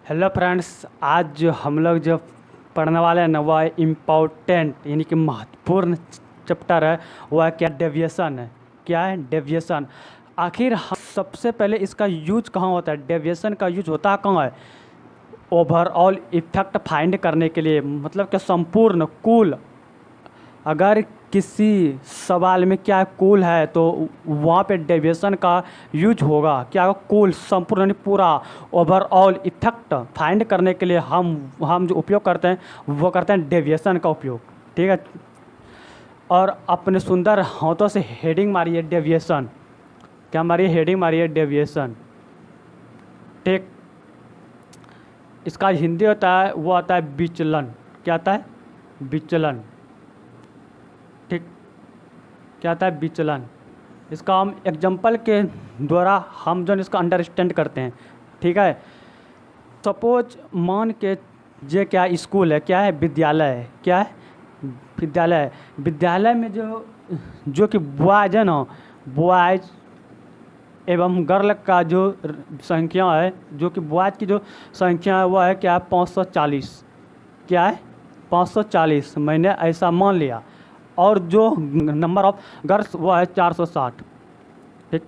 Hello friends, आज जो हम लोग जो पढ़ने वाले हैं ना वह इम्पोर्टेंट यानी कि महत्वपूर्ण चैप्टर है। वह क्या डेविएशन है। क्या है डेविएशन। आखिर सबसे पहले इसका यूज कहाँ होता है, डेविएशन का यूज होता कहाँ है। ओवरऑल इफेक्ट फाइंड करने के लिए, मतलब कि संपूर्ण कुल, अगर किसी सवाल में क्या कुल है तो वहाँ पे डेविएशन का यूज होगा। क्या कुल संपूर्ण यानी पूरा ओवरऑल इफेक्ट फाइंड करने के लिए हम जो उपयोग करते हैं वो करते हैं डेविएशन का उपयोग। ठीक है। और अपने सुंदर हाथों से हेडिंग मारिए डेविएशन। क्या मारिए, हेडिंग मारिए डेविएशन। ठीक। इसका हिंदी होता है, वो आता है विचलन। क्या आता है, विचलन। ठीक। क्या आता है, विचलन। इसका हम एग्जाम्पल के द्वारा हम जो इसका अंडरस्टैंड करते हैं। ठीक है। सपोज मान के ये क्या स्कूल है, क्या है, विद्यालय है। क्या है, विद्यालय है। विद्यालय में जो जो कि बॉयज है ना, बॉयज एवं गर्ल का जो संख्या है, जो कि बॉयज की जो संख्या है वह है क्या है, 540। क्या है, 540। मैंने ऐसा मान लिया। और जो नंबर ऑफ गर्ल्स वो है 460। ठीक।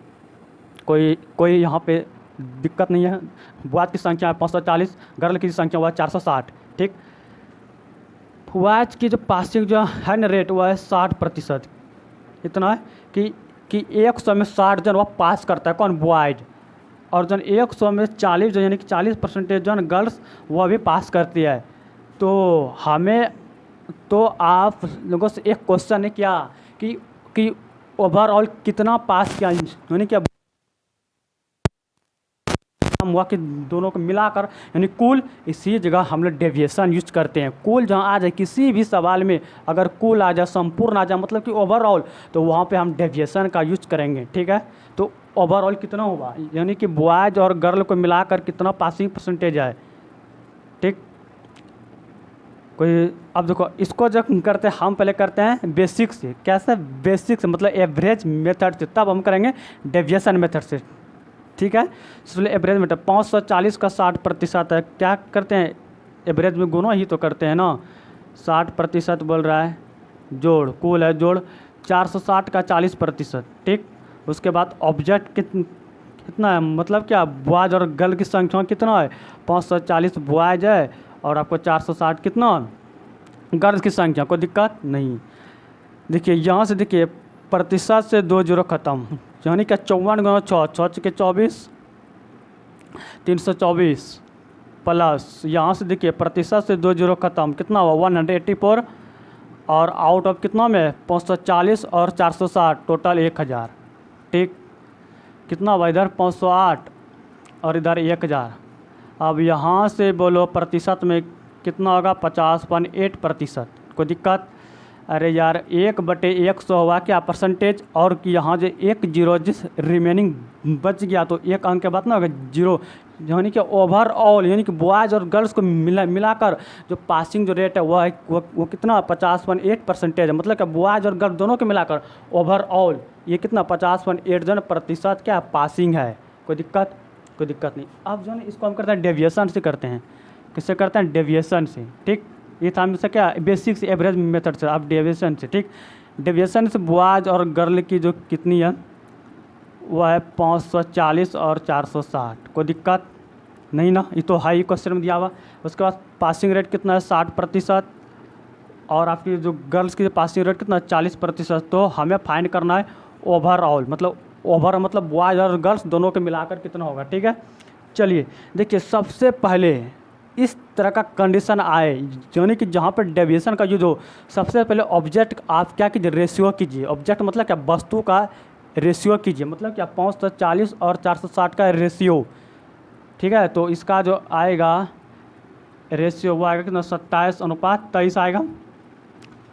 कोई कोई यहाँ पे दिक्कत नहीं है। बॉयज की संख्या है 540, गर्ल की संख्या हुआ है 460। ठीक। बॉयज की जो पासिंग जो है ना रेट वह है 60%। इतना है कि 100 में 60 जन वह पास करता है, कौन, बॉयज। और जन 100 में 40 जन यानी कि 40% जन गर्ल्स वह भी पास करती है। तो हमें, तो आप लोगों से एक क्वेश्चन है क्या कि ओवरऑल कितना पास किया, यानी कि हम हुआ कि दोनों को मिलाकर यानी कुल। इसी जगह हम लोग डेविएशन यूज करते हैं। कुल जहाँ आ जाए किसी भी सवाल में, अगर कुल आ जाए, संपूर्ण आ जाए, मतलब कि ओवरऑल, तो वहाँ पे हम डेविएशन का यूज करेंगे। ठीक है। तो ओवरऑल कितना होगा, यानी कि बॉयज और गर्ल को मिलाकर कितना पासिंग परसेंटेज है। ठीक। कोई, अब देखो इसको जब करते हैं, हम पहले करते हैं बेसिक से। कैसे, बेसिक से मतलब एवरेज मेथड से, तब हम करेंगे डेविएशन मेथड से। ठीक है। इसलिए एवरेज मेथड 540 का 60% है। क्या करते हैं, एवरेज में गुना ही तो करते हैं ना। 60% बोल रहा है, जोड़, कुल है जोड़ 460 का 40%। ठीक। उसके बाद ऑब्जेक्ट कितना है, मतलब क्या, बॉयज और गर्ल की संख्या कितना है, 540 बॉयज है और आपको 460 कितना गर्ल्स की संख्या। कोई दिक्कत नहीं। देखिए यहाँ से, देखिए प्रतिशत से 2 जीरो खत्म, यानी कि 54 गुना 6, 6 के 24, 324 प्लस यहाँ से देखिए प्रतिशत से 2 जीरो खत्म, कितना हुआ 184। और आउट ऑफ कितना में 540 और 460, टोटल 1000। ठीक। कितना हुआ, इधर 508 और इधर 1000। अब यहाँ से बोलो प्रतिशत में कितना होगा, 50.8%। कोई दिक्कत, अरे यार 1/100 हुआ क्या परसेंटेज। और कि यहाँ जो 1 जीरो जिस रिमेनिंग बच गया तो एक अंक के बाद ना होगा जीरो, यानी कि ओवरऑल यानी कि बॉयज़ और गर्ल्स को मिलाकर जो पासिंग जो रेट है वह है वो कितना 50.8% है। मतलब कि बॉयज़ और गर्ल्स दोनों के मिलाकर ओवरऑल ये कितना 50.8% क्या पासिंग है। कोई दिक्कत, कोई दिक्कत नहीं। अब जो है इसको हम करते हैं डेविएशन से करते हैं। किससे करते हैं, डेविएशन से। ठीक। ये था हमसे क्या, बेसिक से एवरेज मेथड से, अब डेविएशन से। ठीक। डेविएशन से बॉयज और गर्ल की जो कितनी है वह है 540 और 460। कोई दिक्कत नहीं ना, ये तो हाई क्वेश्चन में दिया हुआ। उसके बाद पासिंग रेट कितना है 60%, और आपकी जो गर्ल्स की पासिंग रेट कितना है 40%। तो हमें फाइंड करना है ओवरऑल, मतलब ओवर मतलब बॉयज और गर्ल्स दोनों के मिलाकर कितना होगा। ठीक है। चलिए देखिए, सबसे पहले इस तरह का कंडीशन आए यानी कि जहाँ पर डेविएशन का यूज हो, सबसे पहले ऑब्जेक्ट आप क्या कीजिए, रेशियो कीजिए। ऑब्जेक्ट मतलब क्या, वस्तु का रेशियो कीजिए, मतलब क्या 540 और 460 का रेशियो। ठीक है। तो इसका जो आएगा रेशियो वो आएगा कितना, 27:23 आएगा।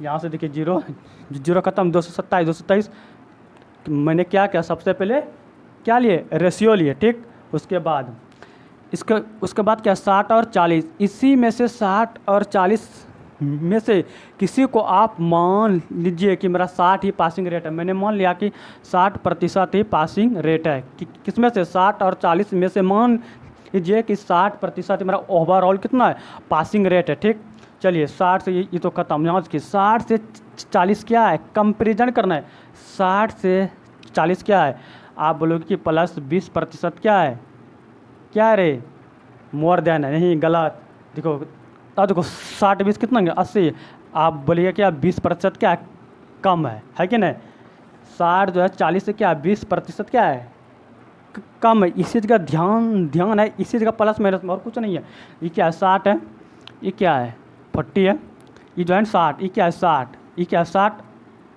यहाँ से देखिए जीरो जीरो खत्म, 227 227। मैंने क्या किया, सबसे पहले क्या लिए, रेशियो लिए। ठीक। उसके बाद उसके बाद क्या, 60 और 40। इसी में से 60 और 40 में से किसी को आप मान लीजिए कि मेरा 60 ही पासिंग रेट है। मैंने मान लिया कि 60% ही पासिंग रेट है। किस में से, 60 और 40 में से मान लीजिए कि 60% मेरा ओवरऑल कितना है, पासिंग रेट है। ठीक, चलिए 60 से ये तो खत्म। यहाँ की 60 से 40 क्या है, कंपेरिजन करना है। 60 से 40 क्या है, आप बोलोगे कि प्लस 20% क्या है, क्या है रे, मोर देन है, नहीं गलत। देखो अब देखो 60 20 कितना है, 80। आप बोलिए क्या 20% क्या है, कम है कि नहीं। 60 जो है 40 से क्या 20% क्या है, कम है। इसी चीज़ का ध्यान है, इसी चीज़ का प्लस माइनस में, और कुछ नहीं है। ये क्या है 60 है, ये क्या है 40 है, ये जो है 60, ये क्या है 60, ये क्या है 60।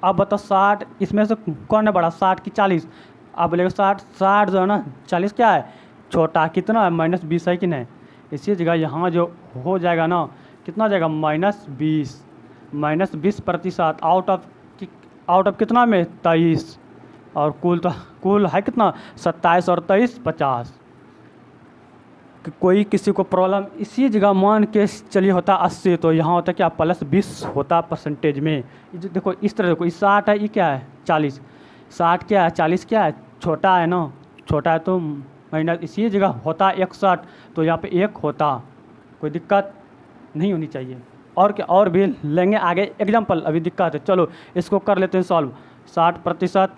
अब बताओ 60 इसमें से कौन है बड़ा, 60 की 40। आप बोलेगा 60 जो है ना 40 क्या है छोटा, कितना है -20 है कि नहीं। इसी जगह यहाँ जो हो जाएगा ना, कितना हो जाएगा -20% आउट ऑफ कितना में 23, और कुल है कितना 27 और 23 50। कोई किसी को प्रॉब्लम, इसी जगह मान के चलिए होता 80, तो यहाँ होता क्या +20 होता परसेंटेज में। देखो इस तरह देखो, 60 है, ये क्या है 40, 60 क्या है 40 क्या है छोटा है ना, छोटा है तो माइनस, इसी जगह होता 61, तो यहाँ पे 1 होता, कोई दिक्कत नहीं होनी चाहिए। और क्या, और भी लेंगे आगे एग्जाम्पल, अभी दिक्कत है। चलो इसको कर लेते हैं सॉल्व। 60%,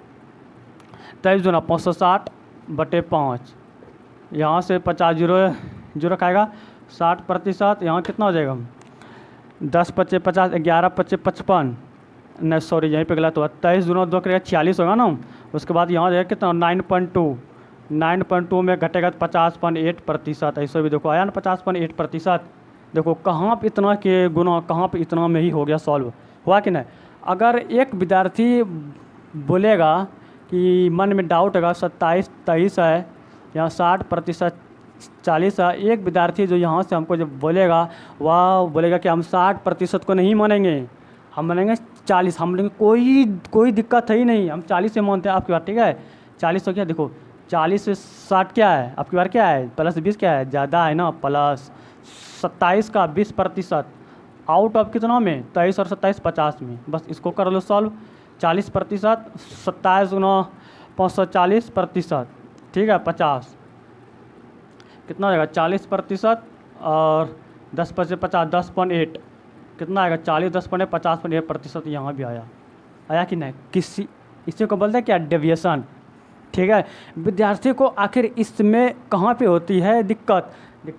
23 दूना 560/5, यहाँ से 50 जीरो खाएगा। 60%, यहाँ कितना हो जाएगा 10 × 5 = 50, 11 × 5 = 55, नहीं सॉरी यहीं पे गलत हुआ। 23 दूना 2 करेगा 46 होगा ना। उसके बाद यहाँ जाएगा कितना 9.2 में घटेगा 50.8%। ऐसे भी देखो आया ना 50.8%। देखो कहाँ पे इतना के गुना, कहाँ पे इतना में ही हो गया सॉल्व, हुआ कि नहीं। अगर एक विद्यार्थी बोलेगा कि मन में डाउट होगा 27 23 है, यहाँ 60% 40 है, एक विद्यार्थी जो यहाँ से हमको जब बोलेगा, वह बोलेगा कि हम 60% को नहीं मानेंगे, हम मानेंगे 40, हम बोलेंगे कोई दिक्कत है ही नहीं, हम 40 से मानते हैं आपकी बात। ठीक है 40 हो गया। देखो 40 से 60 क्या है आपकी बार, क्या है +20 क्या है ज़्यादा है ना, प्लस 27 का 20% आउट ऑफ कितना में 23 और 27 50 में। बस इसको कर लो सॉल्व। 40%, 27 × 540%, ठीक है 50, कितना आएगा 40%, और 10 × 5 = 50, 10.8 कितना आएगा 40, 10.8 50.8%। यहाँ भी आया कि नहीं। किसी इसी को बोलते हैं क्या, डेविएशन। ठीक है, विद्यार्थी को आखिर इसमें कहाँ पे होती है दिक्कत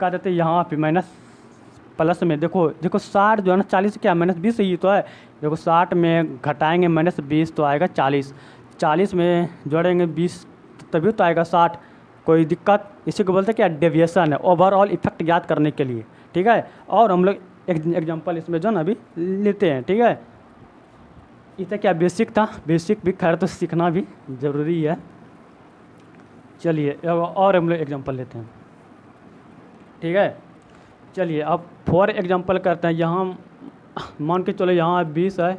आती है यहाँ पे माइनस प्लस में। देखो 60 जो है ना 40 क्या -20 ही तो है। देखो 60 में घटाएंगे -20 तो आएगा 40, 40 में जोड़ेंगे 20 तभी तो आएगा 60। कोई दिक्कत, इसी को बोलते हैं क्या, डेविएशन है, ओवरऑल इफेक्ट याद करने के लिए। ठीक है, और हम लोग एक एग्जांपल इसमें जो ना अभी लेते हैं। ठीक है, इसे क्या बेसिक था, बेसिक भी खैर तो सीखना भी ज़रूरी है। चलिए और हम लोग एग्जांपल लेते हैं। ठीक है, चलिए अब फॉर एग्जांपल करते हैं। यहाँ मान के चलो यहाँ 20 है,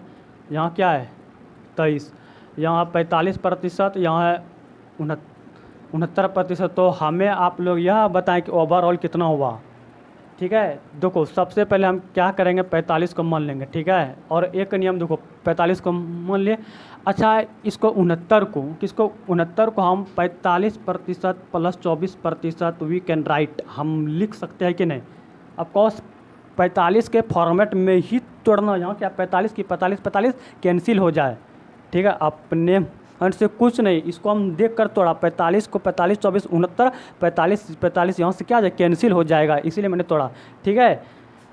यहाँ क्या है 23, यहाँ 45%, यहाँ है 69%। तो हमें आप लोग यह बताएं कि ओवरऑल कितना हुआ। ठीक है, देखो सबसे पहले हम क्या करेंगे 45 को मान लेंगे। ठीक है, और एक नियम देखो 45 को मान लिए। अच्छा इसको 69 को हम 45% + 24% वी कैन राइट, हम लिख सकते हैं कि नहीं। ऑफकोर्स 45 के फॉर्मेट में ही तोड़ना, यहाँ क्या 45 की 45 कैंसिल हो जाए। ठीक है, अपने मन से कुछ नहीं, इसको हम देख कर तोड़ा। 45 को 45 24 69 45 यहाँ से क्या जाए कैंसिल हो जाएगा, इसीलिए मैंने तोड़ा। ठीक है,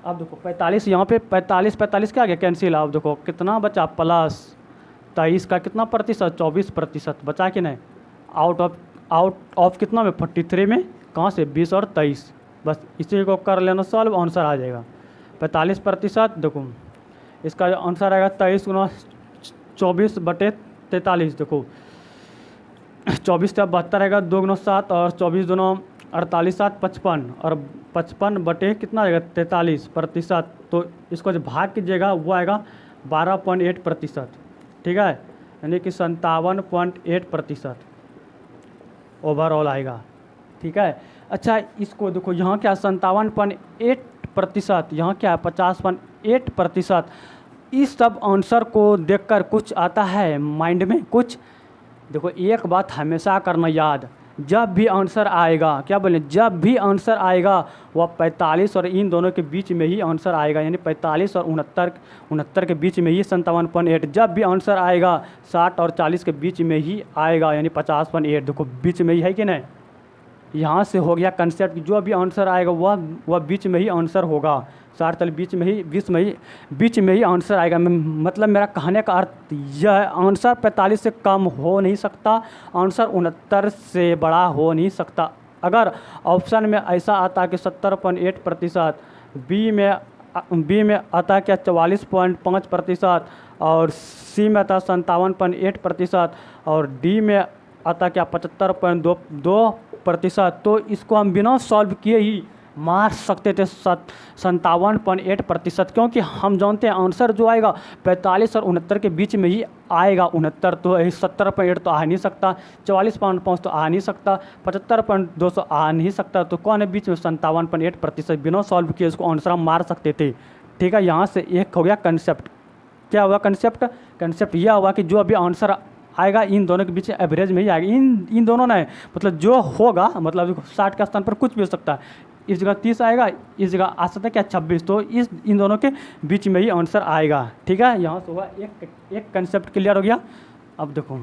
अब देखो 45 यहाँ पे 45 क्या आ गया कैंसिल। अब देखो कितना बचा प्लस 23 का कितना प्रतिशत 24% बचा कि नहीं। आउट ऑफ कितना में 43 में, कहाँ से 20 और 23। बस इसी को कर लेना सॉल्व, आंसर आ जाएगा 45%। देखो इसका जो आंसर आएगा 23 × 24/43। देखो 24 × 72 आएगा, 2 × 7 और 24 2 48 7 55, और 55 बटे कितना आएगा 43%। तो इसको जो भाग कीजिएगा वो आएगा 12.8%। ठीक है, यानी कि 57.8% ओवरऑल आएगा। ठीक है, अच्छा इसको देखो यहाँ क्या 57.8%, यहाँ क्या है 50.8%। इस सब आंसर को देखकर कुछ आता है माइंड में कुछ। देखो एक बात हमेशा करना याद, जब भी आंसर आएगा, क्या बोले, जब भी आंसर आएगा वह 45 और इन दोनों के बीच में ही आंसर आएगा, यानी 45 और 69 के बीच में ही 57.8। जब भी आंसर आएगा 60 और 40 के बीच में ही आएगा, यानी 50.8। देखो बीच में ही है कि नहीं, यहाँ से हो गया कंसेप्ट, जो भी आंसर आएगा वह बीच में ही आंसर होगा। 60 तल बीच में ही, बीच में ही आंसर आएगा। मतलब मेरा कहने का अर्थ यह है, आंसर 45 से कम हो नहीं सकता, आंसर 69 से बड़ा हो नहीं सकता। अगर ऑप्शन में ऐसा आता कि 70.8%, बी में आता क्या 44.5%, और सी में आता 57.8%, और डी में आता क्या 75.2%, तो इसको हम बिना सॉल्व किए ही मार सकते थे 57.8%, क्योंकि हम जानते हैं आंसर जो आएगा 45 और 69 के बीच में ही आएगा। 69 तो 70.8 तो आ नहीं सकता, 44.5 तो आ नहीं सकता, 75.2 तो आ नहीं सकता, तो कौन है बीच में 57.8%। बिना सॉल्व किए इसको आंसर हम मार सकते थे। ठीक है, यहाँ से एक हो गया कंसेप्ट। क्या हुआ कंसेप्ट यह हुआ कि जो अभी आंसर आएगा इन दोनों के बीच एवरेज में ही आएगा। इन दोनों ने मतलब जो होगा, मतलब 60 के स्थान पर कुछ भी हो सकता है, इस जगह 30 आएगा, इस जगह आ सकता है क्या 26, तो इन दोनों के बीच में ही आंसर आएगा। ठीक है, यहाँ से हुआ एक कंसेप्ट क्लियर हो गया। अब देखो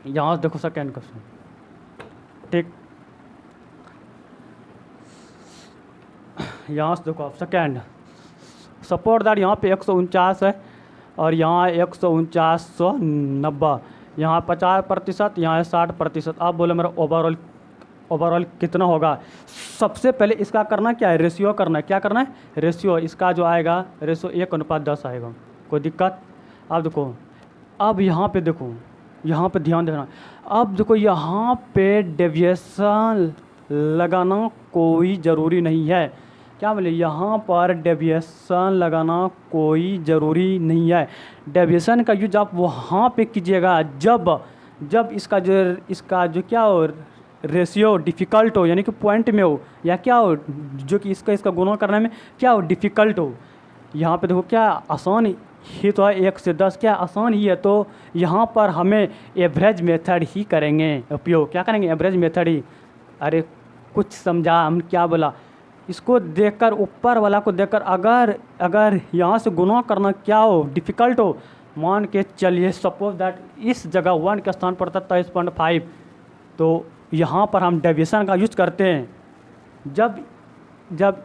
यहाँ से देखो सेकेंड क्वेश्चन। ठीक, यहाँ से देखो सेकेंड, सपोर्ट दैट यहाँ पे 149 है और यहाँ 14990, यहाँ 50%, यहाँ है 60%। आप बोले मेरा ओवरऑल कितना होगा। सबसे पहले इसका करना क्या है, रेशियो करना है। क्या करना है, रेशियो। इसका जो आएगा रेशियो 1:10 आएगा, कोई दिक्कत। अब देखो, अब यहाँ पे देखो, यहाँ पे ध्यान देना। अब देखो यहाँ पे डेविएशन लगाना कोई ज़रूरी नहीं है। क्या बोले, यहाँ पर डेविएशन लगाना कोई ज़रूरी नहीं है। डेविएशन का यूज आप वहाँ पे कीजिएगा जब इसका जो क्या हो, रेशियो डिफ़िकल्ट हो, यानी कि पॉइंट में हो, या क्या हो जो कि इसका गुणा करने में क्या हो, डिफ़िकल्ट हो। यहाँ पे देखो क्या आसान ही तो है, 1 से 10 क्या आसान ही है, तो यहाँ पर हमें एवरेज मेथड ही करेंगे उपयोग। क्या करेंगे, एवरेज मेथड ही। अरे कुछ समझा हम क्या बोला, इसको देखकर, ऊपर वाला को देखकर अगर यहाँ से गुणा करना क्या हो, डिफ़िकल्ट हो, मान के चलिए सपोज दैट इस जगह 1 के स्थान पर था 23.5, तो यहाँ पर हम डेविएशन का यूज करते हैं। जब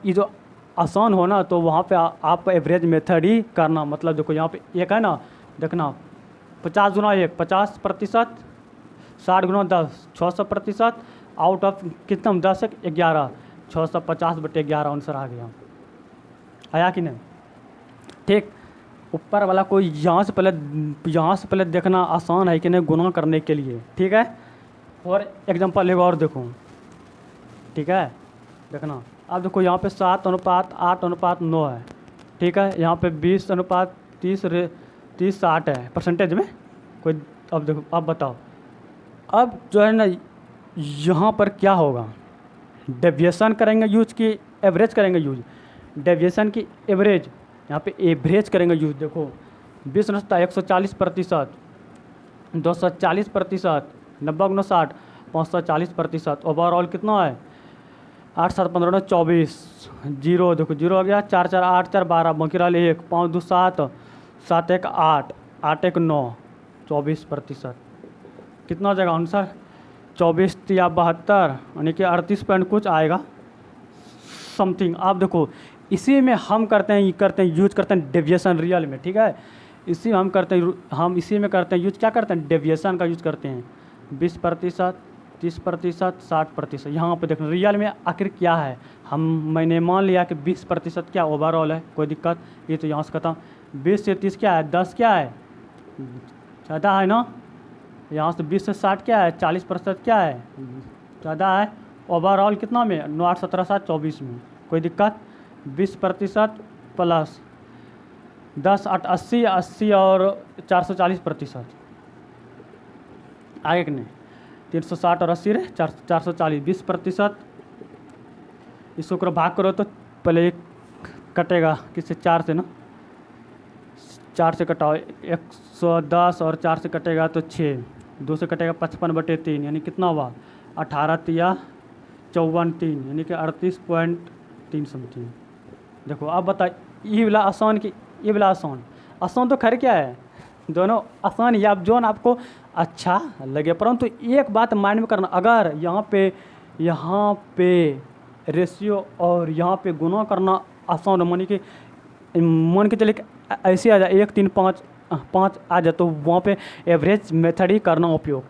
ये जो आसान हो ना, तो वहाँ पे आप एवरेज मेथड ही करना। मतलब देखो यहाँ पे एक है ना, देखना 50 गुना 1 50%, 60 गुना 10 600%, आउट ऑफ कितना 10 11, 650/11 आंसर आ गया। आया कि नहीं। ठीक, ऊपर वाला को यहाँ से पहले देखना आसान है कि नहीं गुणा करने के लिए। ठीक है, और एग्जांपल एक और देखो। ठीक है, देखना। अब देखो यहाँ पे 7:8:9 है। ठीक है, यहाँ पे 20:30 है परसेंटेज में कोई। अब देखो, अब बताओ, अब जो है ना यहाँ पर क्या होगा, डेविएशन करेंगे यूज की एवरेज करेंगे यूज। डेविएशन की एवरेज, यहाँ पे एवरेज करेंगे यूज। देखो 20 नस्ता 140%, 240%, 90 गुना 60 540%। ओवरऑल कितना है 8 7 15 24, जीरो देखो जीरो हो गया, 4 4 8 4 12, बाकी रहा 1 5 2 7 7 1 8 8 1 9, 24%। कितना हो जाएगा आंसर, 24 या 72, यानी कि 38 पॉइंट कुछ आएगा समथिंग। आप देखो इसी में हम यूज करते हैं डेविएशन रियल में। ठीक है, इसी में हम इसी में करते हैं यूज। क्या करते हैं, डेविएशन का यूज करते हैं। 20%, 30%, 60%। यहाँ पे देखो रियल में आखिर क्या है। मैंने मान लिया कि 20% क्या ओवरऑल है, कोई दिक्कत, ये तो यहाँ से खत्म। 20 से 30 क्या है, 10 क्या है, ज़्यादा है ना। यहाँ से 20 से 60 क्या है, 40% क्या है, ज़्यादा है। ओवरऑल कितना में 9 8 17 7 24 में, कोई दिक्कत। 20% प्लस 10 8 80, 80 और 440%, आगे कि नहीं। 360 और 80 रे 440, 20%। इसको भाग करो तो पहले कटेगा किससे, 4 से ना, 4 से कटाओ 110 और 4 से कटेगा तो 6, 2 से कटेगा 55/3 यानी कितना हुआ 18 तिया 54 यानी कि 38.3 समथिंग। देखो अब बता ये वाला आसान कि ये वाला आसान। आसान तो खैर क्या है, दोनों आसान या जो आपको अच्छा लगे, परंतु एक बात माइंड में करना, अगर यहाँ पे रेशियो और यहाँ पे गुना करना आसान हो, मान के चले ऐसे आ जाए 1 3 5 आ जाए, तो वहाँ पे एवरेज मेथड ही करना उपयोग।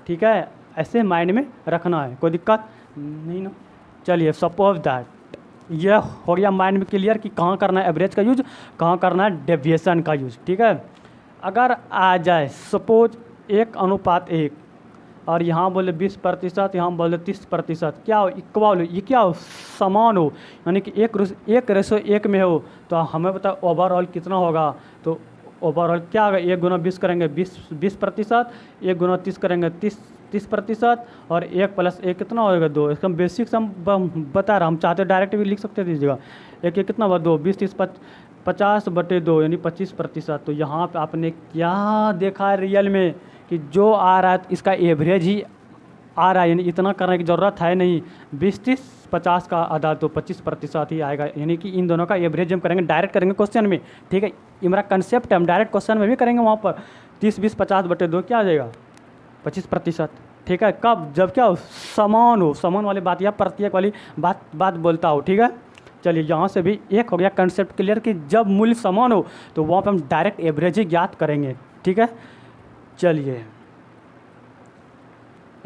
ठीक है, ऐसे माइंड में रखना है, कोई दिक्कत नहीं ना। चलिए सपोज दैट यह हो गया माइंड में क्लियर कि कहाँ करना है एवरेज का यूज, कहाँ करना है डेविएशन का यूज। ठीक है, अगर आ जाए सपोज 1:1 और यहाँ बोले 20%, यहाँ बोले 30%, क्या हो इक्वल हो, ये क्या हो समान हो, यानी कि 1:1 में हो, तो हमें पता ओवरऑल कितना होगा। तो ओवरऑल क्या होगा, 1 × 20 करेंगे 20%, 1 × 30 करेंगे 30%, और 1 + 1 कितना होगा 2। इसका बेसिक्स हम बता रहे, हम चाहते डायरेक्ट भी लिख सकते दीजिएगा। 1 कितना हुआ 2, 20 30 50/2 यानी 25%। तो यहाँ पे आपने क्या देखा है रियल में कि जो आ रहा है इसका एवरेज ही आ रहा है, यानी इतना करने की ज़रूरत है नहीं। 20 30 50 का आधा तो 25% ही आएगा, यानी कि इन दोनों का एवरेज हम करेंगे, डायरेक्ट करेंगे क्वेश्चन में। ठीक है, ये मेरा कंसेप्ट है, हम डायरेक्ट क्वेश्चन में भी करेंगे। वहाँ पर 30 20 50/2 क्या आ जाएगा 25%। ठीक है, कब, जब क्या हो समान हो, समान वाली बात या प्रत्येक वाली बात बोलता हो। ठीक है, चलिए यहाँ से भी एक हो गया कंसेप्ट क्लियर कि जब मूल्य समान हो तो वहाँ पर हम डायरेक्ट एवरेज ही ज्ञात करेंगे। ठीक है, चलिए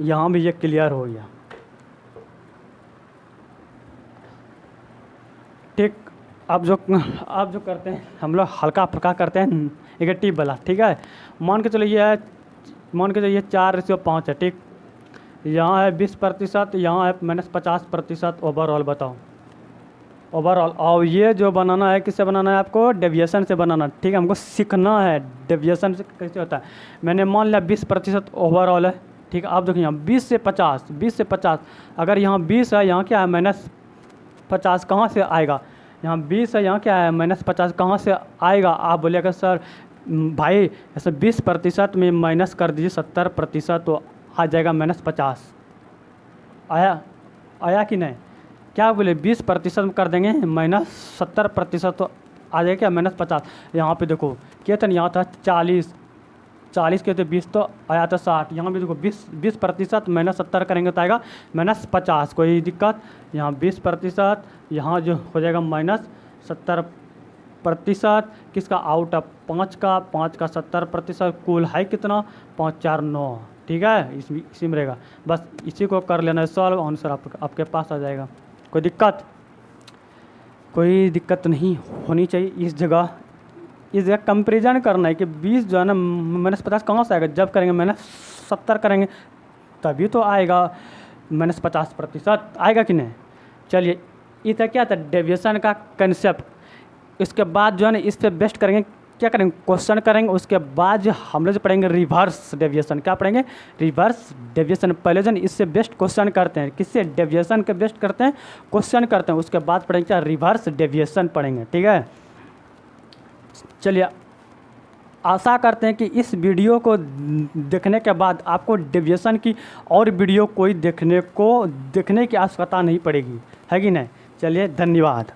यहाँ भी ये क्लियर हो गया। ठीक, अब जो करते हैं हम लोग हल्का फुल्का करते हैं नेगेटिव वाला। ठीक है, मान के चलिए 4:5 है। ठीक, यहाँ है 20%, यहाँ है -50% ओवरऑल। बताओ ओवरऑल, और ये जो बनाना है किससे बनाना है आपको, डेविएशन से बनाना। ठीक है, हमको सीखना है डेविएशन से कैसे होता है। मैंने मान लिया 20% ओवरऑल है। ठीक है, आप देखिए यहाँ 20 से 50, अगर यहाँ 20 है, यहाँ क्या है -50 कहाँ से आएगा, यहाँ 20 है, यहाँ क्या है -50 कहाँ से आएगा। आप बोलिएगा सर भाई ऐसे 20% में माइनस कर दीजिए 70%, तो आ जाएगा -50। आया कि नहीं, क्या बोले 20% में कर देंगे -70%, तो आ जाएगा क्या -50। यहाँ पे देखो क्या था, यहाँ था 40 के, तो 20 तो आया था 60। यहाँ भी देखो 20% -70 करेंगे तो आएगा -50। कोई दिक्कत, यहाँ 20%, यहाँ जो हो जाएगा -70%। किसका आउट ऑफ 5 का 70%, कुल है कितना 5 4 9। ठीक है, इसी में रहेगा, बस इसी को कर लेना है सॉल्व, आंसर आपके पास आ जाएगा। कोई दिक्कत नहीं होनी चाहिए। इस जगह कंपेरिजन करना है कि 20 जो है ना -50 कहाँ से आएगा, जब करेंगे -70 करेंगे तभी तो आएगा -50%, आएगा कि नहीं। चलिए इधर क्या था डेविएशन का कंसेप्ट। इसके बाद जो है ना इस पर बेस्ट करेंगे, क्या करेंगे क्वेश्चन करेंगे। उसके बाद जो हम लोग पढ़ेंगे रिवर्स डेविएशन। क्या पढ़ेंगे, रिवर्स डेविएशन। पहले जो इससे बेस्ट क्वेश्चन करते हैं, किससे, डेविएशन के बेस्ट करते हैं, क्वेश्चन करते हैं। उसके बाद पढ़ेंगे क्या, रिवर्स डेविएशन पढ़ेंगे। ठीक है, चलिए आशा करते हैं कि इस वीडियो को देखने के बाद आपको डेविएशन की और वीडियो कोई देखने की आवश्यकता नहीं पड़ेगी, है कि नहीं। चलिए धन्यवाद।